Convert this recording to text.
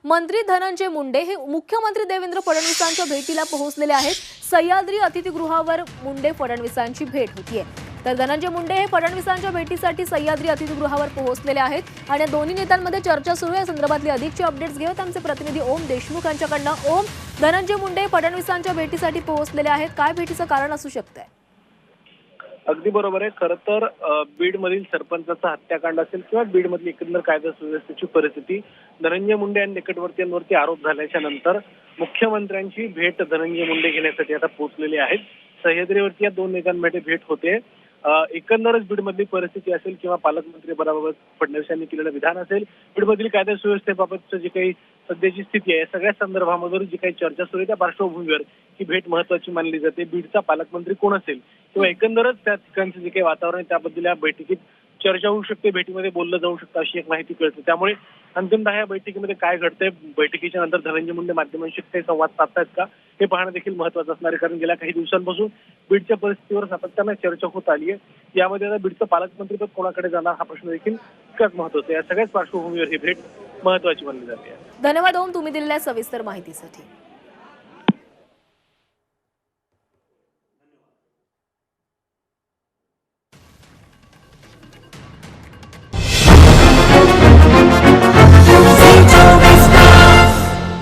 मंत्री धनंजय मुंडे हे मुख्यमंत्री देवेंद्र फडणवीसांच्या भेटीला पोहोचलेले आहेत। सह्याद्री अतिथीगृहावर मुंडे फडणवीसांची भेट होतीये। तर धनंजय मुंडे हे फडणवीसांच्या भेटीसाठी सह्याद्री अतिथीगृहावर पोहोचलेले आहेत आणि दोन्ही नेत्यांमध्ये चर्चा सुरू आहे। या संदर्भातली अधिकची अपडेट्स घेऊत आमचे प्रतिनिधी ओम देशमुख यांच्याकडनं। ओम, धनंजय मुंडे फडणवीसांच्या भेटीसाठी पोहोचलेले आहेत, काय भेटीचं कारण असू शकतंय? अगदी बरोबर आहे। खरं तर बीड मधील सरपंचाचा हत्याकांड असेल किंवा बीड मधली एकंदर कायदा सुव्यवस्थेची परिस्थिती, धनंजय मुंडे आणि निकटवर्तीयांवरती आरोप झाल्याच्या नंतर मुख्यमंत्र्यांची भेट धनंजय मुंडे घेण्यासाठी आता पोहोचलेली आहेत। सह्याद्रीवरती या दोन नेत्यांमध्ये भेट होते। एकंदरच बीडमधली परिस्थिती असेल किंवा पालकमंत्री पदाबाबत फडणवीस यांनी केलेलं विधान असेल, बीडमधील कायदा सुव्यवस्थेबाबतचं जी काही सध्याची स्थिती आहे, सगळ्या संदर्भामध्ये जी काही चर्चा सुरू आहे त्या पार्श्वभूमीवर ही भेट महत्वाची मानली जाते। बीडचा पालकमंत्री कोण असेल किंवा एकंदरच त्या ठिकाणचं जे काही वातावरण आहे त्याबद्दल या बैठकीत चर्चा होऊ शकते, भेटीमध्ये बोललं जाऊ शकतं अशी एक माहिती कळते। त्यामुळे अंतिमतः या बैठकीमध्ये काय घडतंय, बैठकीच्या नंतर धनंजय मुंडे माध्यमांशी काही संवाद साधतायत का हे पाहणं देखील महत्वाचं असणार आहे। कारण गेल्या काही दिवसांपासून बीडच्या परिस्थितीवर सातत्याने चर्चा होत आली आहे। यामध्ये आता बीडचं पालकमंत्रीपद कोणाकडे जाणार हा प्रश्न देखील तितकाच महत्वाचा आहे। या सगळ्याच पार्श्वभूमीवर ही भेट महत्वाची मानली जाते। धन्यवाद ओम, तुम्ही दिलेल्या सविस्तर माहितीसाठी।